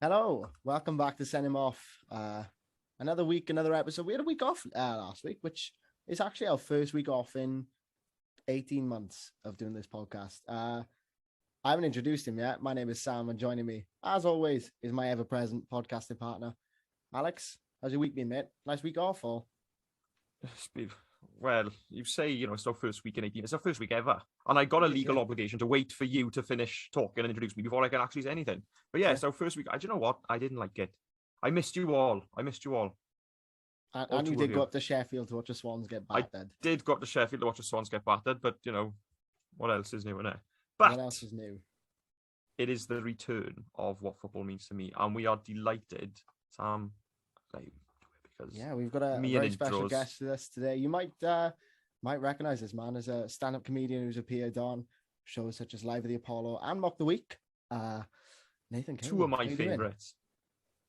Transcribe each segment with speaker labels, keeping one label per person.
Speaker 1: Hello, welcome back to Send Him Off. Another week, another episode. We had a week off last week, which is actually our first week off in 18 months of doing this podcast. I haven't introduced him yet. My name is Sam, and joining me, as always, is my ever-present podcasting partner, Alex. How's your week been, mate? Nice week off, or?
Speaker 2: Well, you say, it's our first week in 18. It's our first week ever. And I got a legal obligation to wait for you to finish talking and introduce me before I can actually say anything. But yeah, it's our first week. Do you know what? I didn't like it. I missed you all.
Speaker 1: And you did go up to Sheffield to watch the Swans get battered.
Speaker 2: I did go up to Sheffield to watch the Swans get battered, but, what else is new in it? But
Speaker 1: what else is new?
Speaker 2: It is the return of what football means to me. And we are delighted, Sam, because
Speaker 1: we've got a very special guest with us today. You might recognize this man as a stand-up comedian who's appeared on shows such as Live at the Apollo and Mock the Week. Nathan Caton.
Speaker 2: Two of my favorites.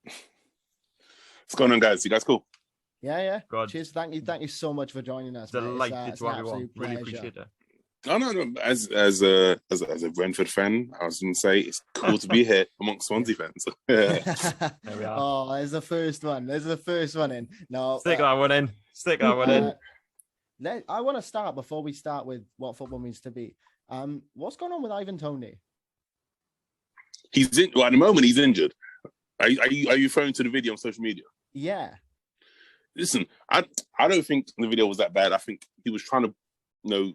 Speaker 3: What's going on, guys? You guys cool?
Speaker 1: Yeah.
Speaker 2: God.
Speaker 1: Cheers. Thank you so much for joining us.
Speaker 2: Delighted to have you on. Really appreciate it.
Speaker 3: No. As a Brentford fan, I was going to say it's cool to be here amongst Swansea fans.
Speaker 2: There we are.
Speaker 1: Oh, there's the first one. In. No,
Speaker 2: stick that one in.
Speaker 1: I want to start before we start with what football means to be. What's going on with Ivan Toney?
Speaker 3: At the moment he's injured. Are you referring to the video on social media?
Speaker 1: Yeah.
Speaker 3: Listen, I don't think the video was that bad. I think he was trying to,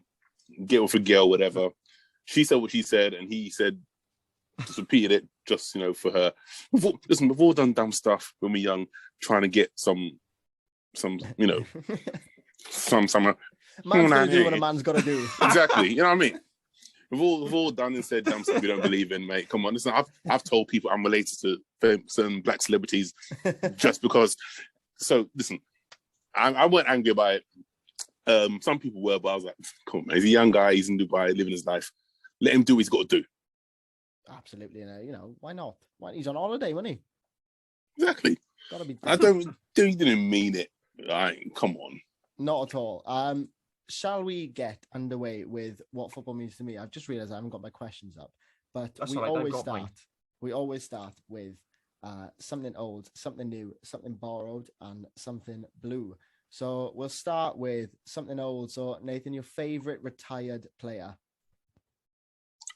Speaker 3: get with a girl, whatever. She said what she said, and he said, just repeated it, just for her. We've all done dumb stuff when we're young, trying to get some. Some. Man's
Speaker 1: gonna do what a man's got to do.
Speaker 3: Exactly. You know what I mean? We've all done and said dumb stuff we don't believe in, mate. Come on, listen. I've told people I'm related to certain black celebrities just because. So listen, I weren't angry about it. Some people were, but I was like, come on, man. He's a young guy. He's in Dubai, living his life. Let him do what he's got to do.
Speaker 1: Absolutely. Why not? He's on holiday, wasn't he?
Speaker 3: Exactly.
Speaker 1: Gotta be.
Speaker 3: He didn't mean it. Like, come on.
Speaker 1: Not at all. Shall we get underway with what football means to me? I've just realized I haven't got my questions up, but we always start with something old, something new, something borrowed, and something blue. So we'll start with something old. So Nathan, your favorite retired player?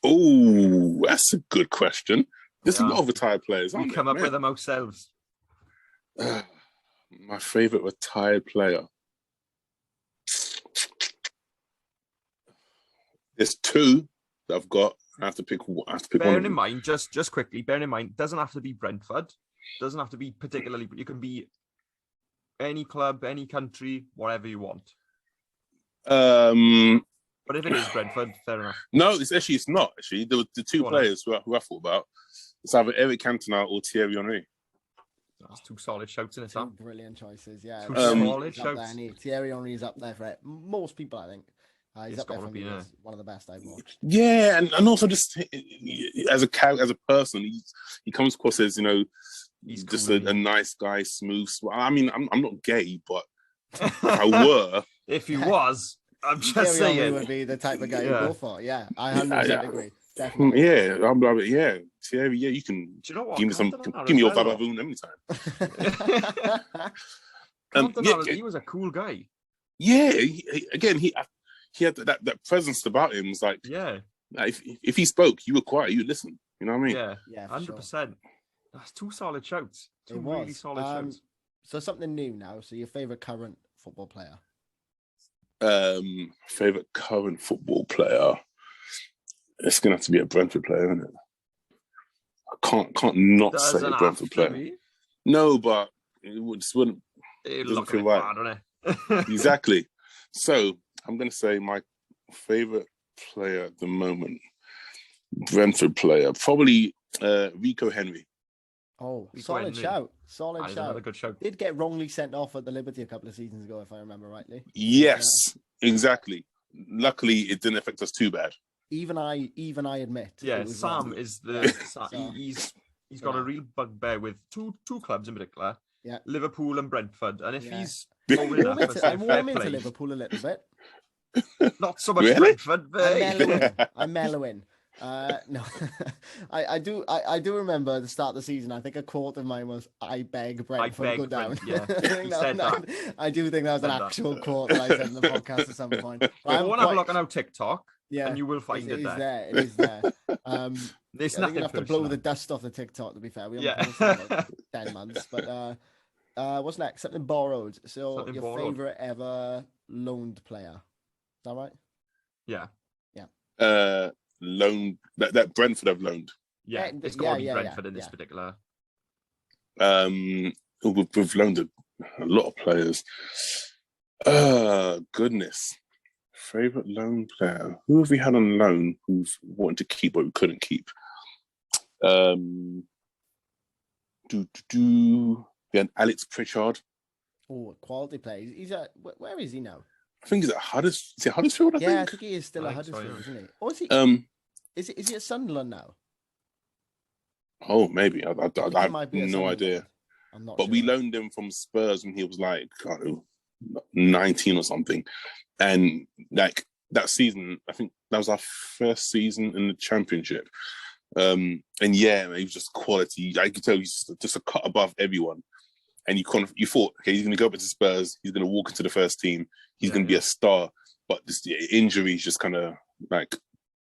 Speaker 3: Oh, that's a good question. There's a lot of retired players.
Speaker 2: We come up with them ourselves.
Speaker 3: My favorite retired player. There's two that I've got. I have to pick one.
Speaker 2: Bearing in mind, just quickly, doesn't have to be Brentford. Doesn't have to be particularly, but you can be any club, any country, whatever you want. But if it is Brentford, fair enough. No,
Speaker 3: it's not. Actually, there were the two players who I thought about. It's either Eric Cantona or Thierry Henry.
Speaker 2: That's two solid shouts in it, Sam.
Speaker 1: Brilliant choices, yeah.
Speaker 2: Two solid shouts.
Speaker 1: Thierry Henry is up there for it. Most people, I think. He's up there for me. One of the best I've watched.
Speaker 3: Yeah, and also just as a person, he comes across as he's just a nice guy, smooth. I mean, I'm not gay, but if I were,
Speaker 2: if he was, I'm just saying,
Speaker 1: he would be the type of guy you go for. Yeah, I 100% agree. Definitely.
Speaker 3: Yeah, I'm like, yeah, Thierry. Yeah, you can.
Speaker 2: Do you know what?
Speaker 3: Give me your Vavavoon anytime.
Speaker 2: He was a cool guy.
Speaker 3: Yeah, he had that presence about him. Was like,
Speaker 2: yeah.
Speaker 3: If he spoke, you were quiet. You would listen. You know what I mean?
Speaker 2: Yeah, 100%. That's two solid shouts. Two really solid shouts.
Speaker 1: So something new now. So your favorite current football player?
Speaker 3: Favorite current football player. It's gonna have to be a Brentford player, isn't it? I can't not say a Brentford player. No, but it wouldn't.
Speaker 2: It doesn't feel right, doesn't it?
Speaker 3: Exactly. So I'm gonna say my favorite player at the moment, Brentford player, probably Rico Henry.
Speaker 1: Oh, solid shout. Solid shout.
Speaker 2: Another good shout.
Speaker 1: Did get wrongly sent off at the Liberty a couple of seasons ago, if I remember rightly.
Speaker 3: Yes, exactly. Luckily, it didn't affect us too bad.
Speaker 1: Even I admit.
Speaker 2: Yeah, Sam is the he's got a real bugbear with two clubs in particular.
Speaker 1: Yeah,
Speaker 2: Liverpool and Brentford, and if he's
Speaker 1: I'm warming to Liverpool a little bit.
Speaker 2: Not so much Brentford,
Speaker 1: I'm mellowing. No, I do remember the start of the season. I think a quote of mine was, "I beg Brentford to go down."
Speaker 2: Yeah,
Speaker 1: I think
Speaker 2: he said that.
Speaker 1: I do think that was an actual quote that I said in the podcast at some point.
Speaker 2: Go and have a look on our TikTok, and you will find it there.
Speaker 1: there. It is there.
Speaker 2: There's
Speaker 1: I think
Speaker 2: nothing
Speaker 1: you have to blow the dust off the TikTok. To be fair, we haven't posted in about 10 months. But what's next? Something borrowed. So
Speaker 2: Something
Speaker 1: your
Speaker 2: borrowed.
Speaker 1: favorite ever loaned player? Is that right?
Speaker 2: Yeah.
Speaker 3: Loan that Brentford have loaned.
Speaker 2: Yeah, it's got to be Brentford in this particular.
Speaker 3: We've loaned a lot of players. Goodness. Favorite loan player? Who have we had on loan who've wanted to keep but we couldn't keep? We had Alex Pritchard.
Speaker 1: Oh, quality player. He's at where is he now?
Speaker 3: I think he's at Huddersfield. Is it Huddersfield?
Speaker 1: I think he is still at Huddersfield, isn't he? Or is he? Is he at Sunderland now?
Speaker 3: Oh, maybe. I have no idea.
Speaker 1: I'm not.
Speaker 3: But we loaned him from Spurs when he was like, I don't know, 19 or something, and like that season, I think that was our first season in the Championship. And yeah, he was just quality. I could tell he's just a cut above everyone. And you thought, okay, he's going to go back to Spurs. He's going to walk into the first team. He's going to be a star. But this injuries just kind of like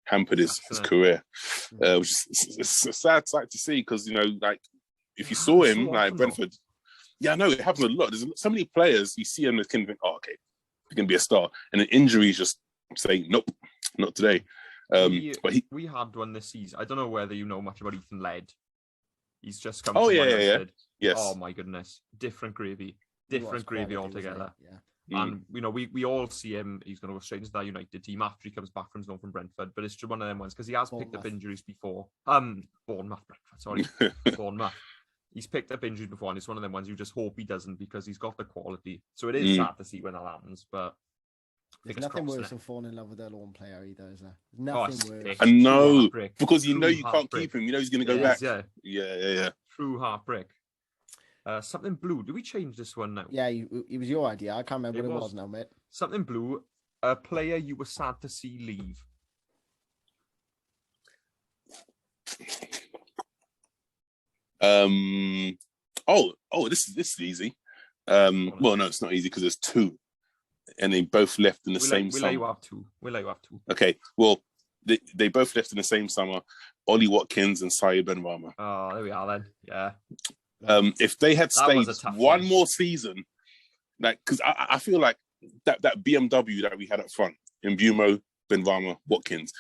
Speaker 3: hampered his career, which is it's a sad sight to see because, you know, like if you saw him like Brentford, I know it happens a lot. There's so many players you see him and can think, oh, okay, he can be a star. And then injuries just say, nope, not today.
Speaker 2: We had one this season. I don't know whether you know much about Ethan Led. He's just come.
Speaker 3: Yes.
Speaker 2: Oh my goodness, different gravy altogether.
Speaker 1: Yeah.
Speaker 2: And you know, we all see him. He's going to go straight into that United team after he comes back from his loan from Brentford. But it's just one of them ones because he has picked up injuries before. Bournemouth. He's picked up injuries before, and it's one of them ones you just hope he doesn't because he's got the quality. So it is sad to see when that happens, but.
Speaker 1: There's nothing worse than falling in love with their loan player either, is there? Nothing worse.
Speaker 3: I know, because you know you can't keep him. You know he's going to go back.
Speaker 2: Yeah. True heartbreak. Something blue. Do we change this one now?
Speaker 1: Yeah, it was your idea. I can't remember what it was now, mate. Something
Speaker 2: blue. A player you were sad to see leave.
Speaker 3: This is easy. Well, no, it's not easy because there's two. And they both left in the same summer.
Speaker 2: We'll let you have two.
Speaker 3: Okay, well, they both left in the same summer. Ollie Watkins and Saïd Benrahma.
Speaker 2: Oh, there we are then. Yeah.
Speaker 3: If they had stayed one more season, like, because I feel like that BMW that we had up front in Bumo, Benrahma, Watkins,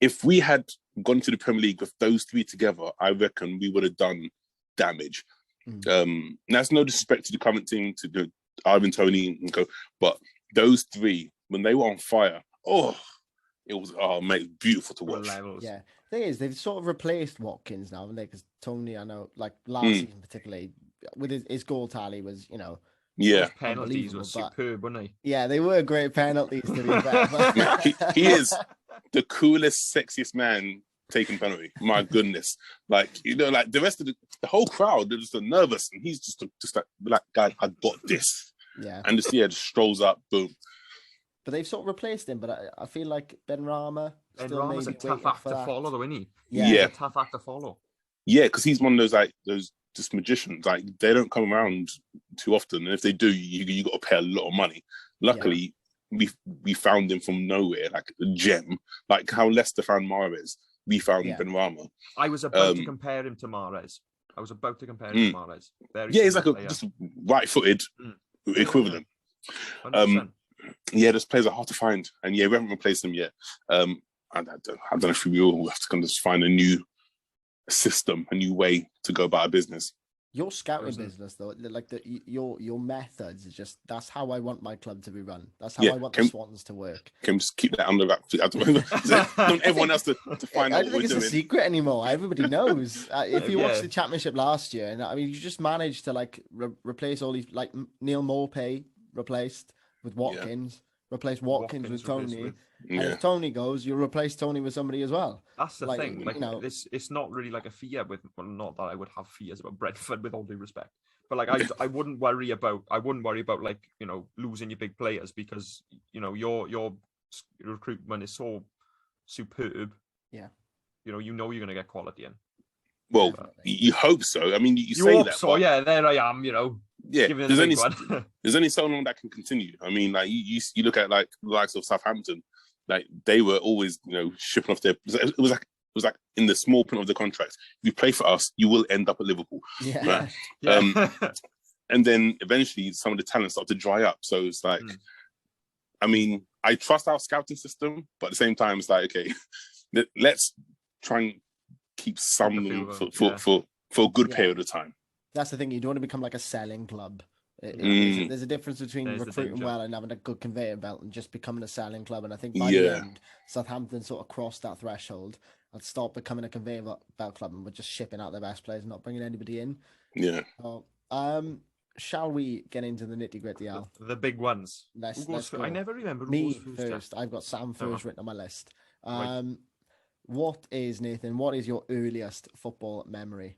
Speaker 3: if we had gone to the Premier League with those three together, I reckon we would have done damage. That's no disrespect to the current team, to the Ivan, Toney, and co. But those three, when they were on fire, it was mate, beautiful to watch.
Speaker 1: Yeah, thing is, they've sort of replaced Watkins now, haven't they? Because Toney, I know, like last season particularly, with his goal tally was, you know,
Speaker 2: those penalties were superb, weren't they?
Speaker 1: Yeah, they were great penalties to be fair.
Speaker 3: He is the coolest, sexiest man taking penalty. My goodness, like, you know, like the rest of the whole crowd, they're just nervous, and he's just like, black guy, I got this.
Speaker 1: Yeah,
Speaker 3: and just strolls up, boom.
Speaker 1: But they've sort of replaced him. But I feel like Benrahma's
Speaker 2: a tough act to follow, though, isn't he?
Speaker 3: Yeah.
Speaker 2: A tough act to follow.
Speaker 3: Yeah, because he's one of those just magicians. Like, they don't come around too often, and if they do, you got to pay a lot of money. Luckily, we found him from nowhere, like a gem, like how Leicester found Mahrez. We found Benrahma.
Speaker 2: I was about to compare him to Mahrez.
Speaker 3: He's like just right-footed equivalent.
Speaker 2: 100%.
Speaker 3: Those players are hard to find, and we haven't replaced them yet. I don't know if we will have to kind of find a new system, a new way to go about our business.
Speaker 1: Your scouting business, though, like your methods is just, that's how I want my club to be run. That's how I want the Swans to work.
Speaker 3: Can we just keep that under wraps at the moment? Don't everyone else to find out what we're doing. I don't think it's a secret
Speaker 1: anymore. Everybody knows. If you watched the Championship last year, and I mean, you just managed to like replace all these, like Neil Maupay replaced with Watkins. Replace Watkins with Toney. And if Toney goes, you'll replace Toney with somebody as well.
Speaker 2: That's the thing. Like, you know, it's not really like a fear with, well, not that I would have fears about Brentford, with all due respect. But like, I wouldn't worry about like, you know, losing your big players, because, you know, your recruitment is so superb.
Speaker 1: Yeah.
Speaker 2: you're going to get quality in.
Speaker 3: Well,
Speaker 1: Definitely.
Speaker 3: you hope so. I mean, you say
Speaker 2: hope
Speaker 3: that.
Speaker 2: so,
Speaker 3: but
Speaker 2: yeah. There I am,
Speaker 3: yeah,
Speaker 2: giving it a big one.
Speaker 3: there's only so long that can continue. I mean, like you look at like the likes of Southampton, like they were always shipping off their. It was like in the small print of the contracts. If you play for us, you will end up at Liverpool.
Speaker 1: Yeah.
Speaker 3: Right?
Speaker 2: Yeah.
Speaker 3: And then eventually some of the talent started to dry up. So it's like, I mean, I trust our scouting system, but at the same time, it's like, okay, let's try and keep some for a good period of time.
Speaker 1: That's the thing. You don't want to become like a selling club. There's a difference between recruiting well and having a good conveyor belt and just becoming a selling club. And I think by the end, Southampton sort of crossed that threshold and stopped becoming a conveyor belt club and were just shipping out their best players and not bringing anybody in.
Speaker 3: Yeah.
Speaker 1: Shall we get into the nitty gritty, Al?
Speaker 2: The big ones.
Speaker 1: Let's go.
Speaker 2: I never remember
Speaker 1: Me first. I've got Sam first written on my list. What is your earliest football memory?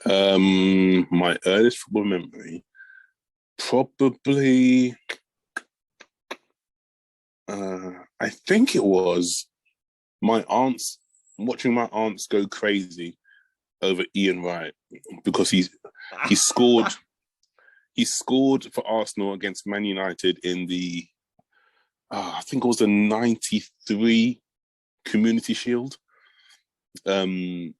Speaker 3: My earliest football memory, probably, I think it was watching my aunts go crazy over Ian Wright because he scored for Arsenal against Man United in the I think it was the '93 Community Shield. And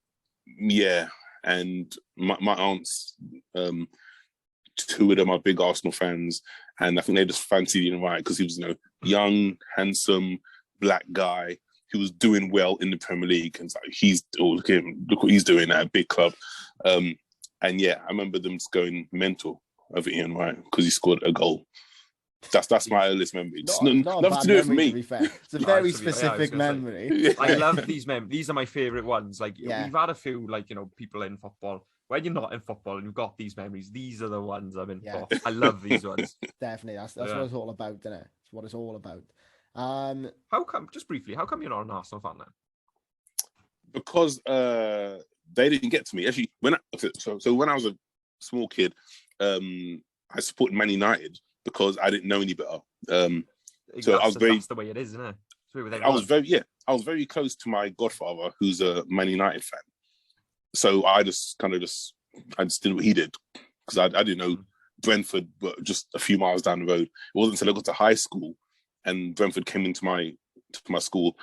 Speaker 3: my aunts, two of them are big Arsenal fans, and I think they just fancied Ian Wright because he was, young, handsome, black guy who was doing well in the Premier League, and look what he's doing at a big club. And yeah, I remember them just going mental over Ian Wright because he scored a goal. That's my earliest memory. Nothing to do with me.
Speaker 1: To be fair. It's a very specific memory.
Speaker 2: I love these memories. These are my favourite ones. Like we've had a few, people in football. When you're not in football and you've got these memories, these are the ones I'm in for. I love these ones.
Speaker 1: Definitely, that's what it's all about, isn't it? It's what it's all about.
Speaker 2: How come you're not an Arsenal fan then?
Speaker 3: Because they didn't get to me. Actually, when I was a small kid, I supported Man United because I didn't know any better. So I was
Speaker 2: that's the way it is, isn't it?
Speaker 3: I was very close to my godfather, who's a Man United fan. So I just did what he did because I didn't know Brentford were just a few miles down the road. It wasn't until I got to high school and Brentford came into my school.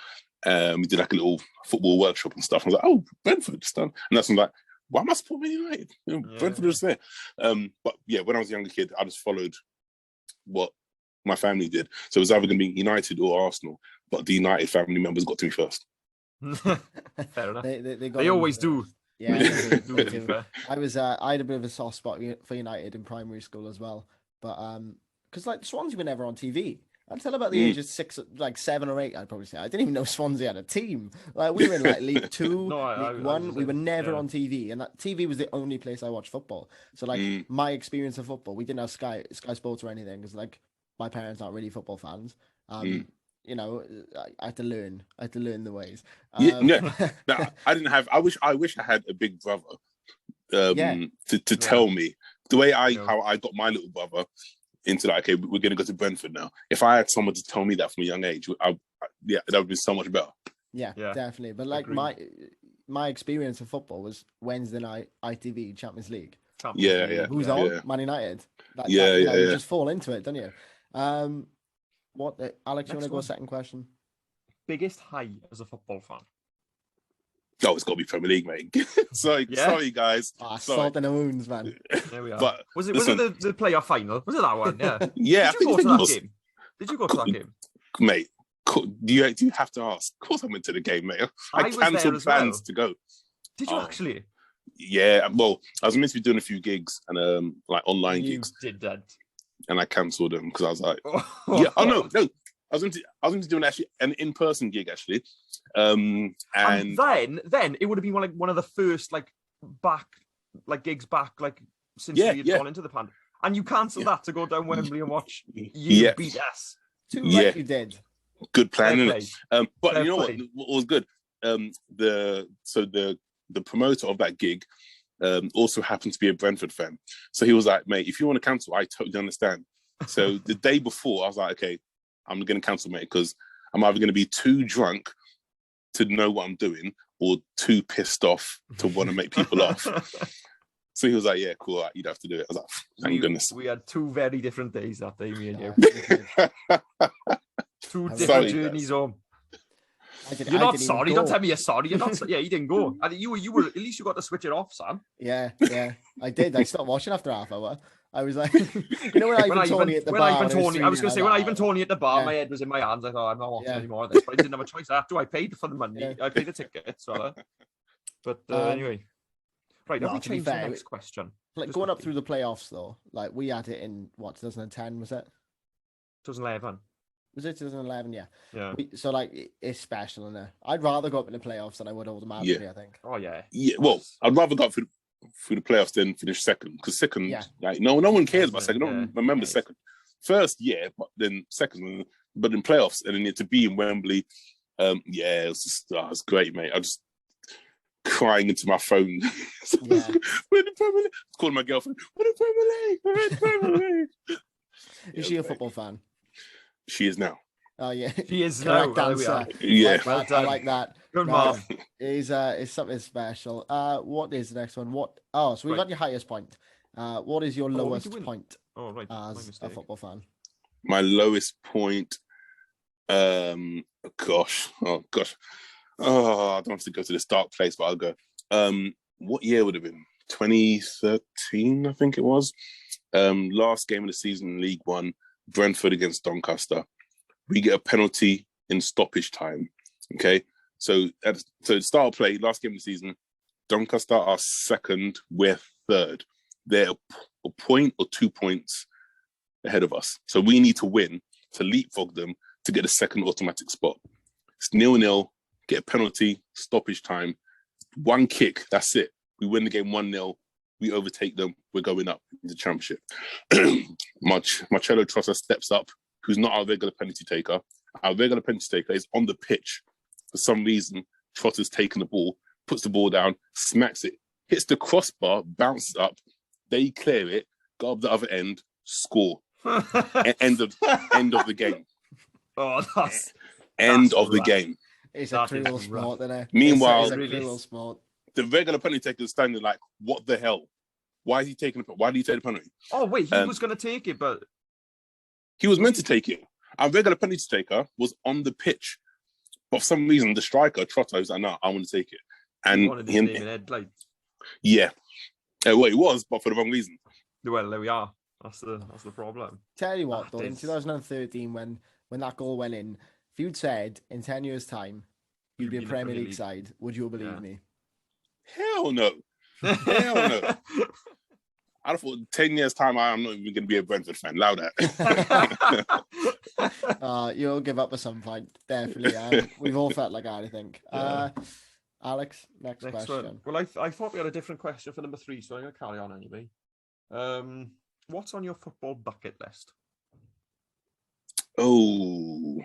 Speaker 3: We did like a little football workshop and stuff. I was like, oh, Brentford, just done. And that's when I was like, why am I supporting Man United? Brentford was there. But yeah, when I was a younger kid, I just followed what my family did. So it was either going to be United or Arsenal, but the United family members got to me first.
Speaker 2: Fair enough.
Speaker 1: They
Speaker 2: always do.
Speaker 1: Yeah, I had a bit of a soft spot for United in primary school as well, but because like Swansea were never on TV until about the age of 7 or 8. I'd probably say I didn't even know Swansea had a team. Like we were in like League Two, League One. We were never on TV, and that TV was the only place I watched football. So like my experience of football, we didn't have Sky Sports or anything because like my parents aren't really football fans. I had to learn the ways.
Speaker 3: No, I didn't have. I wish I had a big brother to tell me the way how I got my little brother into like, okay, we're going to go to Brentford now. If I had someone to tell me that from a young age, that would be so much better.
Speaker 1: Yeah, definitely. But like my experience of football was Wednesday night ITV Champions League. Who's on? Yeah. Man United. You just fall into it, don't you? Alex, you want to go second question?
Speaker 2: Biggest high as a football fan?
Speaker 3: Oh, it's got to be Premier League, mate. Sorry, guys.
Speaker 1: Salt in the wounds, man.
Speaker 2: There we are.
Speaker 3: But
Speaker 2: was it the playoff final? Was it that one? Yeah.
Speaker 3: Yeah.
Speaker 2: Did you go to that game? Did you go to that game?
Speaker 3: Mate, do you have to ask? Of course I went to the game, mate. I cancelled plans to go.
Speaker 2: Did you actually?
Speaker 3: Yeah, well, I was meant to be doing a few gigs and like online gigs.
Speaker 2: You did that.
Speaker 3: And I cancelled them because I was like, no. I was into doing actually an in-person gig actually, and then it would have been like one of the first gigs back since we had gone into the pandemic. And you cancelled that to go down Wembley and watch you beat us.
Speaker 1: Too right, you did.
Speaker 3: Good plan, innit? But you know what was good? The promoter of that gig also happened to be a Brentford fan. So he was like, mate, if you want to cancel, I totally understand. So the day before, I was like, okay, I'm going to cancel, mate, because I'm either going to be too drunk to know what I'm doing or too pissed off to want to make people laugh. So he was like, yeah, cool, right, you'd have to do it. I was like, thank goodness.
Speaker 2: We had 2 very different days that day, me and you. 2 different
Speaker 3: Sorry,
Speaker 2: journeys
Speaker 3: guys.
Speaker 2: home. You're not sorry. Don't tell me you're sorry. You're not. Yeah, you didn't go. I think you were. At least you got to switch it off, Sam.
Speaker 1: Yeah, I did. I stopped watching after half hour. I was like, you know, when Toney at the bar.
Speaker 2: I was going to say, when Ivan Toney at the bar, my head was in my hands. I thought, I'm not watching anymore of this. But I didn't have a choice. I paid for the money. Yeah. I paid the ticket. So, but anyway. Right, now we change the next question.
Speaker 1: Like going up through the playoffs, though, like we had it in, 2010, was it?
Speaker 2: 2011.
Speaker 1: Was it 2011? Yeah.
Speaker 2: So,
Speaker 1: like, it's special, isn't it? I'd rather go up in the playoffs than I would automatically, I think.
Speaker 2: Oh, yeah.
Speaker 3: Yeah, well, I'd rather go through the playoffs than finish second, because second, like, no one cares about second. No one remembers second. First, but then second, but in playoffs, and then to be in Wembley, it was just, it was great, mate. I just crying into my phone. We're in the Premier League. Calling my girlfriend, we're in the Premier League. We're in the Premier League.
Speaker 1: Is she a football fan?
Speaker 3: She is now.
Speaker 1: Oh yeah,
Speaker 2: she is now.
Speaker 3: Yeah,
Speaker 1: well done. I like that.
Speaker 2: Good mom.
Speaker 1: Is something special. What is the next one? So we've got your highest point. What is your lowest point?
Speaker 2: Oh right,
Speaker 1: as a football fan.
Speaker 3: My lowest point. Gosh. Oh, I don't have to go to this dark place, but I'll go. What year would it have been? 2013, I think it was. Last game of the season in League One, Brentford against Doncaster. We get a penalty in stoppage time. Okay, so start of play, last game of the season, Doncaster are second, we're third. They're a point or 2 points ahead of us. So we need to win to leapfrog them to get a second automatic spot. It's 0-0, get a penalty, stoppage time, 1 kick, that's it. We win the game 1-0, we overtake them, we're going up in the championship. Marcelo Trossard steps up, who's not our regular penalty taker. Our regular penalty taker is on the pitch. For some reason, Trotter's taken the ball, puts the ball down, smacks it, hits the crossbar, bounces up, they clear it, go up the other end, score. End of the game.
Speaker 2: Oh, that's
Speaker 3: end of the game.
Speaker 1: It's a cruel sport, isn't it?
Speaker 3: Meanwhile,
Speaker 1: it's a cruel sport.
Speaker 3: The regular penalty taker is standing like, what the hell? Why is he taking it? Why did he take the penalty?
Speaker 2: Oh, wait, he was going to take it, but...
Speaker 3: He was meant to take it. Our regular penalty taker was on the pitch. But for some reason, the striker, Trotter, was like, no, I want to take it. And
Speaker 2: wanted his name in headlight.
Speaker 3: Yeah. Well, it was, but for the wrong reason.
Speaker 2: Well, there we are. That's the problem.
Speaker 1: Tell you what, though, in 2013, when that goal went in, if you'd said in 10 years' time you'd be a Premier League side, would you believe me?
Speaker 3: Hell no. Hell no. I thought 10 years' time, I'm not even going to be a Brentford fan. Allow
Speaker 1: that. You'll give up at some point, definitely. We've all felt like that, I think. Alex, next question.
Speaker 2: One. Well, I thought we had a different question for number 3, so I'm going to carry on anyway. What's on your football bucket list?
Speaker 3: Oh,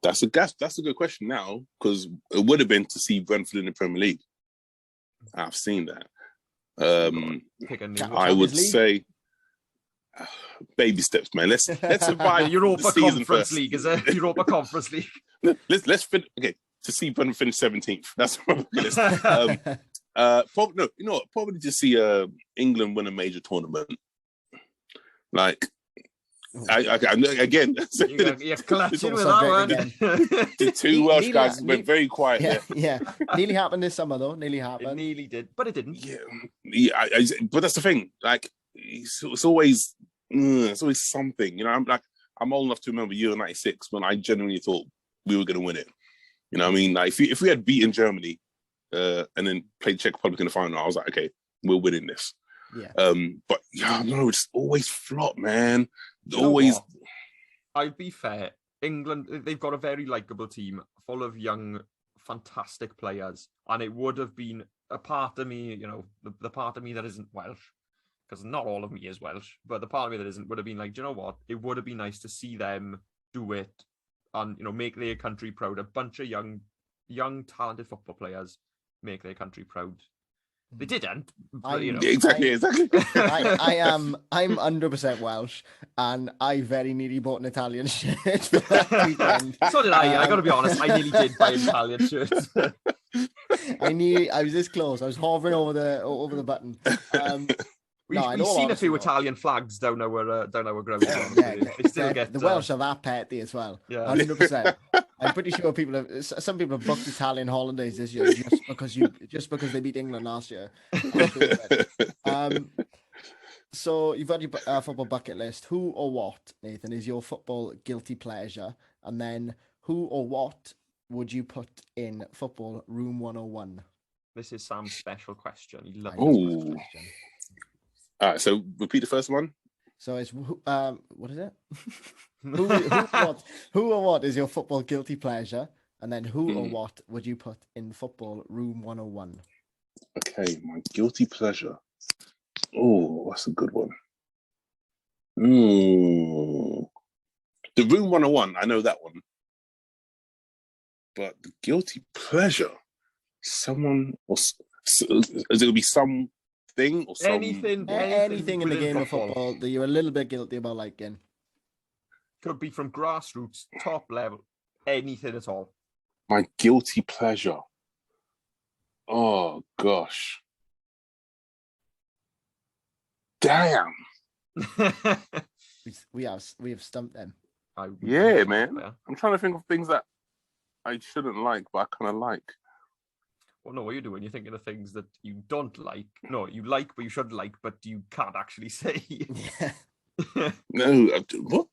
Speaker 3: that's a good question now, because it would have been to see Brentford in the Premier League. I've seen that. I would say baby steps, man. Let's survive
Speaker 2: Europa Conference League, is it? Europa Conference League.
Speaker 3: Let's finish. Okay, to see Brentford finish 17th. That's what probably to see England win a major tournament. Like, again,
Speaker 2: you're clutching with that one.
Speaker 3: The 2 Welsh guys went very quiet.
Speaker 1: Yeah. Nearly happened this summer, though. Nearly happened.
Speaker 2: It nearly did, but it didn't.
Speaker 3: Yeah. But that's the thing. Like, it's always something. You know, I'm old enough to remember Euro '96 when I genuinely thought we were going to win it. You know what I mean? Like, if we had beaten Germany and then played Czech Republic in the final, I was like, okay, we're winning this.
Speaker 1: Yeah.
Speaker 3: But no, it's always flop, man. Always.
Speaker 2: I'd be fair. England, they've got a very likeable team full of young, fantastic players. And it would have been a part of me, you know, the part of me that isn't Welsh, because not all of me is Welsh, but the part of me that isn't would have been like, do you know what? It would have been nice to see them do it and, you know, make their country proud. A bunch of young, talented football players make their country proud. They didn't.
Speaker 1: I-
Speaker 2: But, you know.
Speaker 3: Exactly.
Speaker 1: I'm 100% Welsh, and I very nearly bought an Italian shirt for that weekend.
Speaker 2: So did I. I got to be honest. I nearly did buy an Italian shirt.
Speaker 1: I was this close. I was hovering over the button.
Speaker 2: We've seen a few Italian flags down our ground.
Speaker 1: Yeah,
Speaker 2: They still get
Speaker 1: the Welsh are that petty as well.
Speaker 2: Yeah.
Speaker 1: 100%. I'm pretty sure some people have booked Italian holidays this year just because they beat England last year. So you've got your football bucket list. Who or what, Nathan, is your football guilty pleasure? And then who or what would you put in football room 101?
Speaker 2: This is Sam's special question. He loves
Speaker 3: Oh.
Speaker 2: this question.
Speaker 3: All right, so repeat the first one.
Speaker 1: So it's what is it? who or what is your football guilty pleasure? And then who or what would you put in football room 101?
Speaker 3: Okay, my guilty pleasure. Oh, that's a good one. The room 101, I know that one. But the guilty pleasure, someone, or is it going to be something or some...
Speaker 2: Anything
Speaker 1: Anything in the
Speaker 2: within
Speaker 1: game of football that you're a little bit guilty about liking.
Speaker 2: Could be from grassroots, top level, anything at all.
Speaker 3: My guilty pleasure. Oh, gosh. Damn.
Speaker 1: We have stumped them.
Speaker 3: Yeah, man. I'm trying to think of things that I shouldn't like, but I kind of like.
Speaker 2: Well, no, what are you doing? You're thinking of things that you don't like. No, you like, but you should like, but you can't actually say.
Speaker 1: Yeah.
Speaker 3: No, what?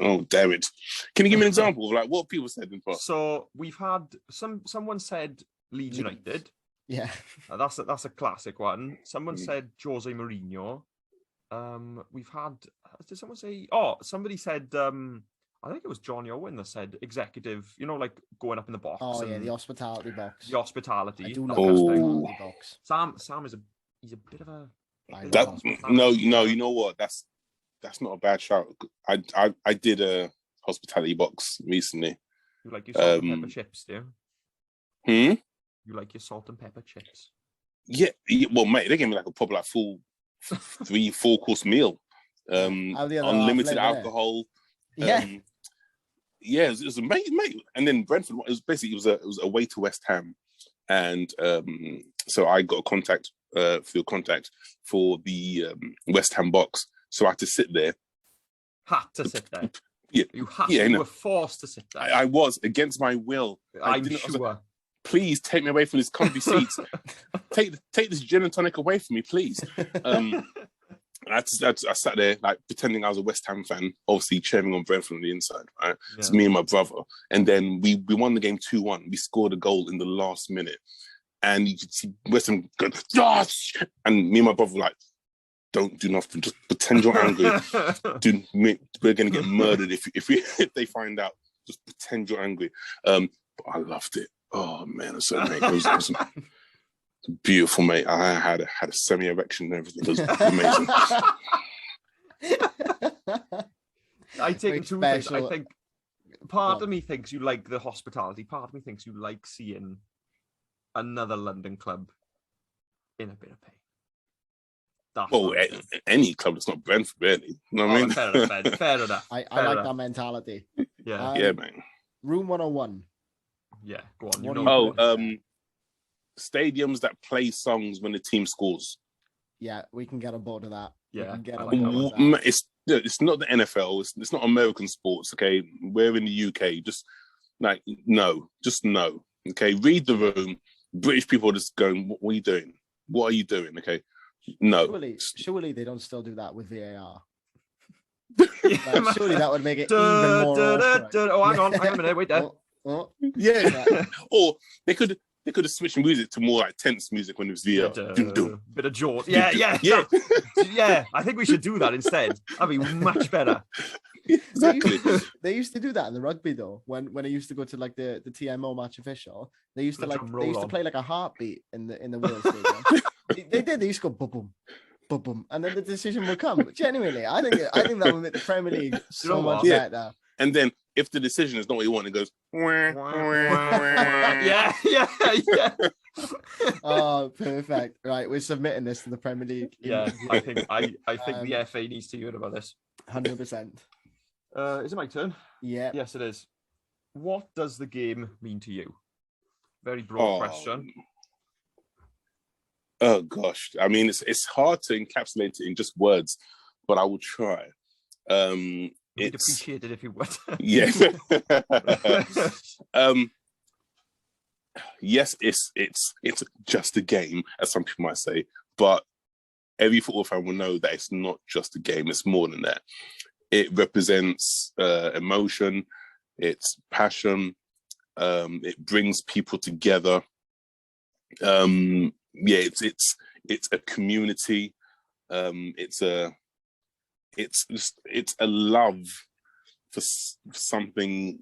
Speaker 3: Oh, damn it. Can you give me an example of like what people said in past?
Speaker 2: So we've had someone said Leeds United.
Speaker 1: Yeah.
Speaker 2: That's a classic one. Someone said Jose Mourinho. We've had, did someone say, somebody said, I think it was Johnny Owen that said executive, like going up in the box.
Speaker 1: Oh yeah, the hospitality box.
Speaker 2: The hospitality.
Speaker 1: I do love the hospitality box.
Speaker 2: Sam he's a bit of a...
Speaker 3: No, you know what? That's not a bad shout. I did a hospitality box recently.
Speaker 2: You like your salt and pepper chips, do
Speaker 3: you?
Speaker 2: You like your salt and pepper chips?
Speaker 3: Yeah, well, mate, they gave me like a proper full 3-4 course meal. Unlimited alcohol.
Speaker 1: Yeah.
Speaker 3: It was amazing, mate. And then Brentford, it was away to West Ham, and so I got a contact for the West Ham box. So I had to sit there.
Speaker 2: Had to sit there.
Speaker 3: Yeah,
Speaker 2: you were forced to sit there.
Speaker 3: I was against my will.
Speaker 2: I'm sure.
Speaker 3: Please take me away from these comfy seats. take this gin and tonic away from me, please. I sat there like pretending I was a West Ham fan, obviously cheering on Brentford on the inside, right? Yeah. It's me and my brother. And then we won the game 2-1. We scored a goal in the last minute. And you could see West Ham going, "Gosh!" And me and my brother were like, don't do nothing, just pretend you're angry. We're gonna get murdered if they find out. Just pretend you're angry. But I loved it. Oh man, it was beautiful, mate. I had a semi-erection and everything. It was amazing.
Speaker 2: I take two things. I think part of me thinks you like the hospitality. Part of me thinks you like seeing another London club in a bit of pain.
Speaker 3: Any club that's not Brentford, really. You know what I mean?
Speaker 2: Fair enough.
Speaker 1: I like that mentality.
Speaker 2: Yeah.
Speaker 3: Yeah, man.
Speaker 1: Room 101.
Speaker 2: Yeah, go on.
Speaker 3: Stadiums that play songs when the team scores.
Speaker 1: Yeah, we can get on board with that.
Speaker 2: Yeah,
Speaker 3: it's not the NFL. It's not American sports. Okay, we're in the UK. Just no. Okay, read the room. British people are just going, "What are you doing? What are you doing?" Okay, no.
Speaker 1: Surely they don't still do that with VAR. Surely that would make it even more.
Speaker 2: Oh, hang on a minute. Wait there.
Speaker 3: Yeah. Or they could have switched music to more like tense music when it was VAR.
Speaker 2: Bit of Jaws. Yeah. Yeah. I think we should do that instead. That'd be much better.
Speaker 3: Exactly.
Speaker 1: They used to do that in the rugby though. When I used to go to like the TMO match official, they used to play like a heartbeat in the Wales stadium. They did. They used to go boom, boom, boom, and then the decision would come. But genuinely, I think that would make the Premier League so much better.
Speaker 3: And then if the decision is not what you want, it goes.
Speaker 2: Yeah.
Speaker 1: Oh, perfect. Right, we're submitting this to the Premier League.
Speaker 2: Yeah, I think the FA needs to hear about this.
Speaker 1: 100%.
Speaker 2: Is it my turn?
Speaker 1: Yeah.
Speaker 2: Yes, it is. What does the game mean to you? Very broad question.
Speaker 3: Oh gosh, I mean, it's hard to encapsulate it in just words, but I will try.
Speaker 2: We'd
Speaker 3: It's
Speaker 2: appreciate it if you would.
Speaker 3: yeah. Yes, it's just a game, as some people might say, but every football fan will know that it's not just a game. It's more than that. It represents emotion, it's passion. It brings people together. It's a community. It's a love for something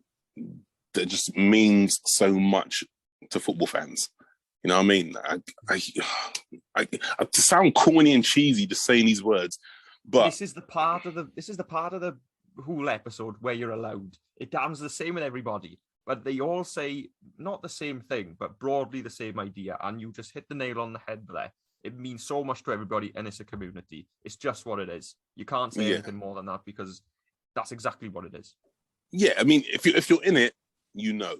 Speaker 3: that just means so much to football fans. You know what I mean? I to sound corny and cheesy just saying these words, but
Speaker 2: this is the part of the whole episode where you're allowed. It damns the same with everybody, but they all say not the same thing, but broadly the same idea. And you just hit the nail on the head there. It means so much to everybody, and it's a community. It's just what it is. You can't say anything more than that, because that's exactly what it is.
Speaker 3: Yeah, I mean, if you're in it, you know.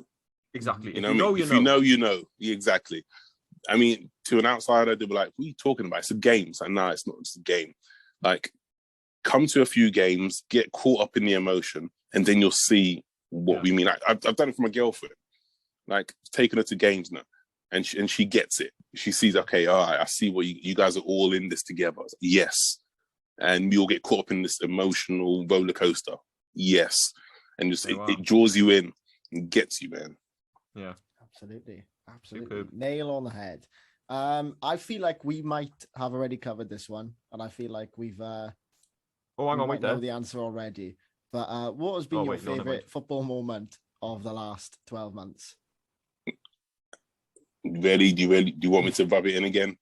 Speaker 2: Exactly.
Speaker 3: You know, if you know, you know. Yeah, exactly. I mean, to an outsider, they'll be like, "What are you talking about? It's a game." It's like, no, it's not. It's a game. Like, come to a few games, get caught up in the emotion, and then you'll see what we mean. I've done it for my girlfriend. Like, taking her to games now, and she gets it. She sees, okay, all right, I see what you guys are all in this together. Yes, and you'll get caught up in this emotional roller coaster. Yes, and just it draws you in and gets you, man.
Speaker 2: Yeah,
Speaker 1: absolutely.
Speaker 2: Superb.
Speaker 1: Nail on the head. I feel like we might have already covered this one, and I feel like we've
Speaker 2: hang on, wait there.
Speaker 1: Know the answer already. But what has been your favorite football moment of the last 12 months?
Speaker 3: Really? Do you want me to rub it in again?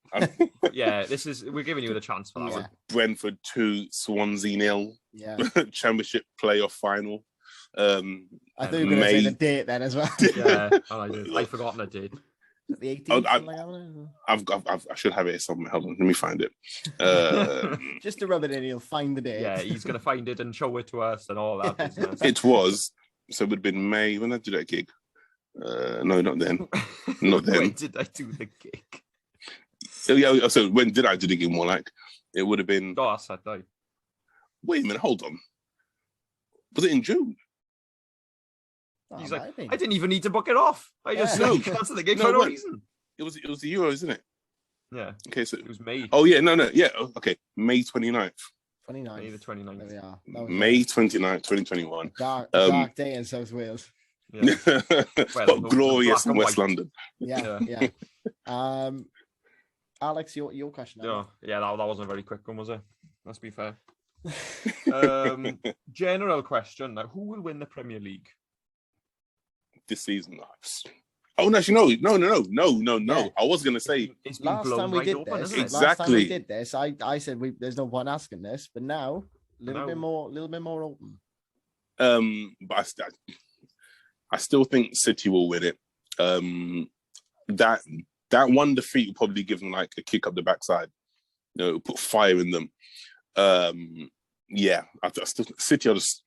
Speaker 2: Yeah, we're giving you the chance for that one.
Speaker 3: Brentford 2, Swansea 0.
Speaker 1: Yeah.
Speaker 3: Championship playoff final.
Speaker 1: I thought you were going to say the date then as well.
Speaker 2: Yeah, I did. I've forgotten the date.
Speaker 1: The 18th.
Speaker 3: I should have it somewhere. Hold on, let me find it.
Speaker 1: Just to rub it in, he'll find the date.
Speaker 2: Yeah, he's going to find it and show it to us and all that business.
Speaker 3: It was, so it would have been May when I did that gig. No, not then. Not then.
Speaker 2: When did I do the gig?
Speaker 3: Yeah, so when did I do the gig? More like it would have been.
Speaker 2: Oh, that's that day.
Speaker 3: Wait a minute, hold on. Was it in June?
Speaker 2: He's like, I didn't even need to book it off. I just cancelled the gig for no reason.
Speaker 3: It was the Euros, isn't it?
Speaker 2: Yeah.
Speaker 3: Okay, so
Speaker 2: it was May.
Speaker 3: Oh yeah, no, yeah. Okay, May 29th.
Speaker 1: May the
Speaker 2: 29th.
Speaker 1: There we are.
Speaker 3: May 29th, 2021.
Speaker 1: Dark day in South Wales.
Speaker 3: Yeah. But glorious in West London.
Speaker 1: Yeah. Alex, your question.
Speaker 2: Yeah, that wasn't a very quick one, was it? Let's be fair. General question now: who will win the Premier League
Speaker 3: this season? Oh no, no. Yeah. I was gonna say
Speaker 2: it's
Speaker 1: last time we did this.
Speaker 3: Exactly.
Speaker 1: Last time we did this, I said there's no point asking this, but now a little bit more open.
Speaker 3: But I still think City will win it. That one defeat will probably give them like a kick up the backside. You know, it'll put fire in them. I still City are just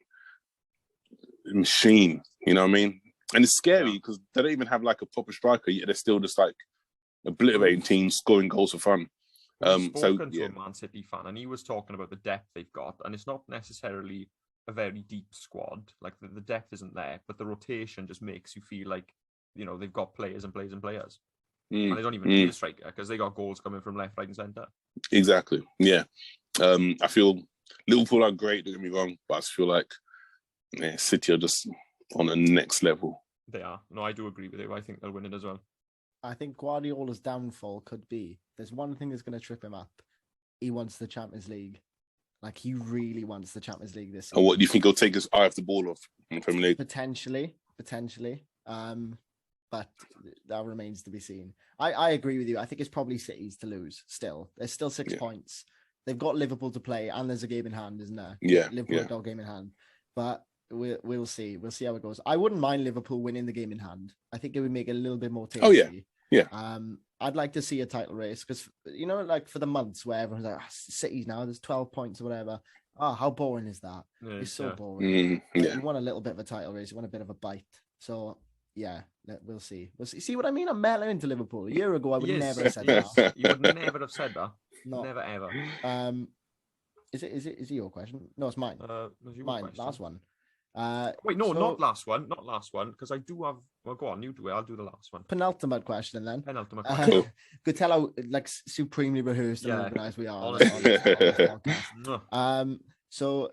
Speaker 3: a machine. You know what I mean? And it's scary because they don't even have like a proper striker yet. They're still just like obliterating teams, scoring goals for fun.
Speaker 2: Spoken to a Man City fan, and he was talking about the depth they've got, and it's not necessarily a very deep squad. Like the depth isn't there, but the rotation just makes you feel like, you know, they've got players and players and players. And they don't even need a striker because they got goals coming from left, right, and centre.
Speaker 3: Exactly. Yeah. I feel Liverpool are great, don't get me wrong, but I feel like City are just on the next level.
Speaker 2: They are. No, I do agree with you. I think they'll win it as well.
Speaker 1: I think Guardiola's downfall could be, there's one thing that's going to trip him up. He wants the Champions League. Like, he really wants the Champions League this season.
Speaker 3: Oh, what do you think he'll take his eye off the ball off in the Premier League?
Speaker 1: Potentially. But that remains to be seen. I agree with you. I think it's probably City's to lose still. There's still 6 points. They've got Liverpool to play, and there's a game in hand, isn't there?
Speaker 3: Yeah.
Speaker 1: Liverpool got a game in hand. But we'll see. We'll see how it goes. I wouldn't mind Liverpool winning the game in hand. I think it would make it a little bit more tasty.
Speaker 3: Oh, yeah. Yeah.
Speaker 1: I'd like to see a title race because, you know, like for the months where everyone's like, City's now, there's 12 points or whatever. Oh, how boring is that? It's so boring.
Speaker 3: Yeah.
Speaker 1: You want a little bit of a title race. You want a bit of a bite. So, yeah, we'll see. We'll see. See what I mean? I'm mellowing into Liverpool. A year ago, I would never have said that.
Speaker 2: You would never have said that.
Speaker 1: No.
Speaker 2: Never, ever.
Speaker 1: Is it your question? No, it's mine. Mine, question. Last one.
Speaker 2: Wait, no, not last one. Not last one, because I do have... Well, go on, you do it. I'll do the last one.
Speaker 1: Penultimate question, then.
Speaker 2: Penultimate question.
Speaker 1: Could tell how like supremely rehearsed and organized we are. So,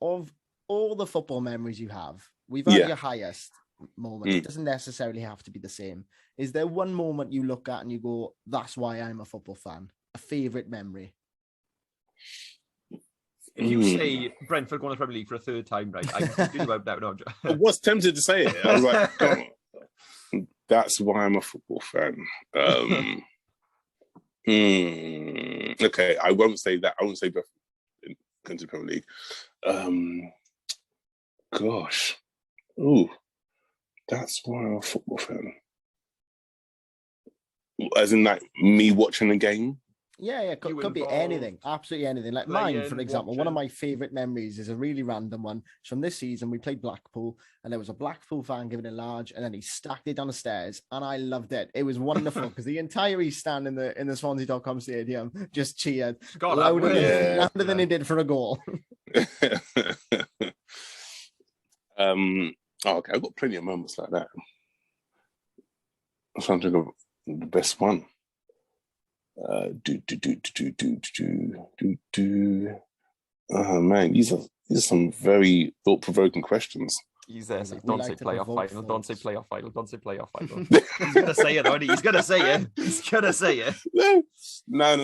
Speaker 1: of all the football memories you have, we've had your highest moment. It doesn't necessarily have to be the same. Is there one moment you look at and you go, "That's why I'm a football fan"? A favorite memory?
Speaker 2: If you say Brentford going to the Premier League for a third time, right? I'm thinking about that. No,
Speaker 3: I was tempted to say it. I was like, come on. That's why I'm a football fan. Okay, I won't say that. I won't say Brentford going to the Premier League. Gosh. Ooh. That's why I'm a football fan. As in, like, me watching the game?
Speaker 1: Yeah, could be anything, absolutely anything. Like mine, for example, one of my favorite memories is a really random one. It's from this season. We played Blackpool, and there was a Blackpool fan giving it large, and then he stacked it down the stairs, and I loved it. It was wonderful because the entire East Stand in the Swansea.com stadium just cheered louder than he did for a goal.
Speaker 3: Okay, I've got plenty of moments like that. I'm trying to think of the best one. Oh man, these are some very thought-provoking questions.
Speaker 2: He's there. Don't say playoff final. Don't say playoff final. Don't say playoff final. He's gonna say it, already. He's gonna say it. He's gonna say it. No.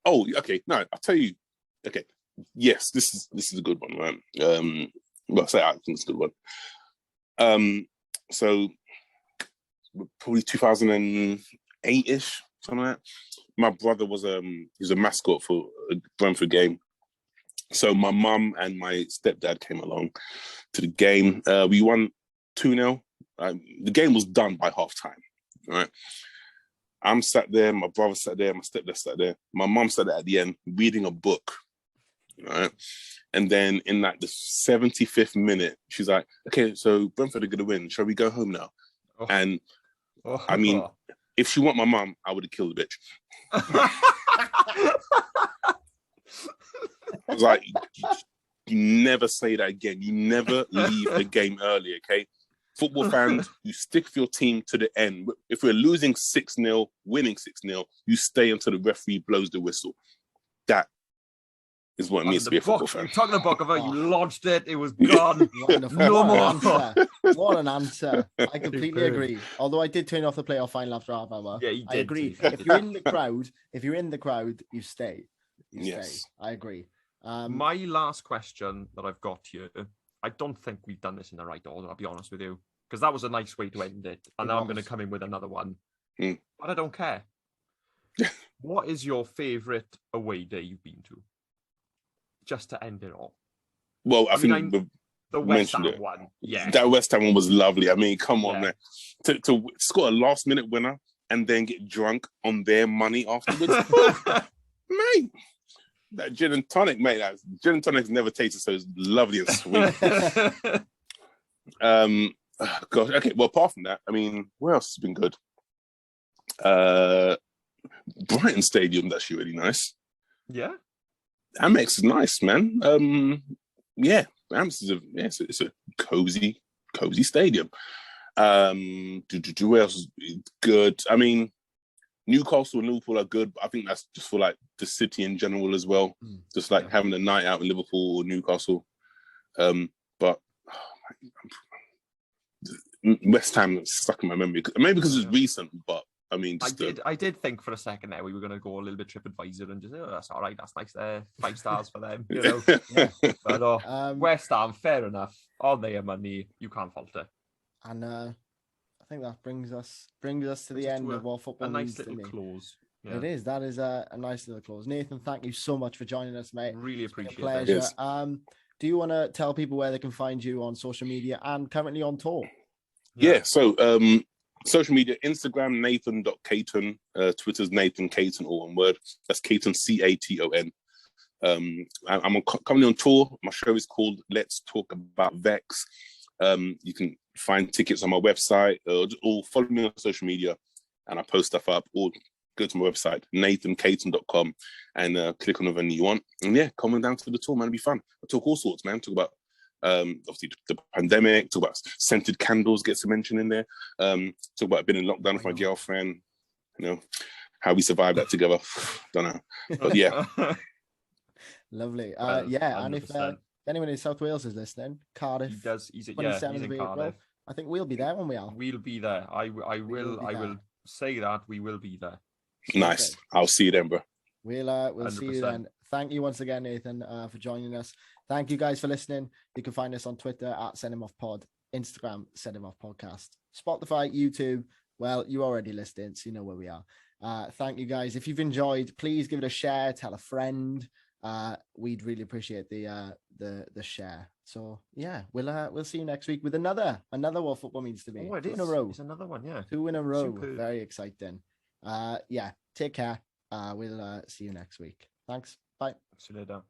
Speaker 2: Oh, okay. No, I'll tell you. Okay. Yes, this is a good one, right? Well, I think it's a good one. So probably 2008-ish, something like that. My brother was he's a mascot for a Brentford game. So my mum and my stepdad came along to the game. We won 2-0. The game was done by half time. Right. I'm sat there, my brother sat there, my stepdad sat there. My mum sat there at the end reading a book. Right. And then in like the 75th minute, she's like, okay, so Brentford are gonna win. Shall we go home now? Oh. And I mean, if she weren't my mum, I would have killed the bitch. I was like, you never say that again. You never leave the game early, okay? Football fans, you stick with your team to the end. If we're losing 6-0, winning 6-0, you stay until the referee blows the whistle. That is what it means to be a football fan. You took the book about, you lodged it, it was gone. No more.
Speaker 1: What an answer. I completely agree. Although I did turn off the playoff final after half hour.
Speaker 2: Yeah, you did.
Speaker 1: I agree. If you're in the crowd, you stay.
Speaker 3: Yes.
Speaker 1: I agree.
Speaker 2: My last question that I've got here, I don't think we've done this in the right order, I'll be honest with you. Because that was a nice way to end it. And now I'm going to come in with another one. But I don't care. What is your favourite away day you've been to? Just to end it all.
Speaker 3: Well, I think
Speaker 2: the West Ham one. Yeah.
Speaker 3: That West Ham one was lovely. I mean, come on, man. To score a last-minute winner and then get drunk on their money afterwards. Mate. That gin and tonic, mate. Gin and tonic never tasted so lovely and sweet. Gosh, okay. Well, apart from that, I mean, where else has been good? Brighton Stadium's actually really nice.
Speaker 2: Yeah.
Speaker 3: Amex is nice, man. Yeah, Amex is it's a cozy stadium. Where else is good? I mean, Newcastle and Liverpool are good, but I think that's just for like the city in general as well. Just like having a night out in Liverpool or Newcastle. But West Ham is stuck in my memory. Maybe because it's recent, but I mean,
Speaker 2: I did think for a second there we were going to go a little bit TripAdvisor and just, that's all right, that's nice there, 5 stars for them, you know. But West Ham, fair enough, all their money, you can't fault it.
Speaker 1: And I think that brings us to the end of what football means to me. A nice little
Speaker 2: close.
Speaker 1: Yeah. It is. That is a nice little close. Nathan, thank you so much for joining us, mate.
Speaker 2: Really appreciate it.
Speaker 1: Pleasure. Yes. Do you want to tell people where they can find you on social media and currently on tour?
Speaker 3: Yeah. So social media: Instagram Nathan.Caton, Twitter's Nathan Caton, all one word. That's Caton, Caton. I'm currently on tour. My show is called Let's Talk About Vex. You can find tickets on my website, or follow me on social media, and I post stuff up. Or go to my website, nathancaton.com, and click on the venue you want. And yeah, come on down to the tour, man. It'll be fun. I talk all sorts, man. Talk about obviously the pandemic. Talk about scented candles. Get some mention in there. Talk about being in lockdown with my girlfriend. You know how we survived that together. Don't know, but yeah.
Speaker 1: Lovely.
Speaker 2: Well,
Speaker 1: yeah, and if
Speaker 2: 100%.
Speaker 1: anyone in South Wales is listening, Cardiff,
Speaker 2: He's
Speaker 1: 27th
Speaker 2: in
Speaker 1: of April.
Speaker 2: Cardiff.
Speaker 1: I think we'll be there when we are.
Speaker 2: We'll be there. I will say that we will be there.
Speaker 3: Nice. I'll see you then, bro.
Speaker 1: We'll see you then. Thank you once again, Nathan, for joining us. Thank you guys for listening. You can find us on Twitter at SendHimOffPod, Instagram SendHimOffPodcast, Spotify, YouTube. Well, you already listened, so you know where we are. Thank you guys. If you've enjoyed, please give it a share. Tell a friend. We'd really appreciate the share. So yeah, we'll see you next week with another What Football Means to Me.
Speaker 2: Oh, it
Speaker 1: 2
Speaker 2: is.
Speaker 1: in a row.
Speaker 2: It's another one, yeah.
Speaker 1: 2 in a row.
Speaker 2: Superb.
Speaker 1: Very exciting. Yeah, take care. We'll see you next week. Thanks. Bye.
Speaker 2: See you later.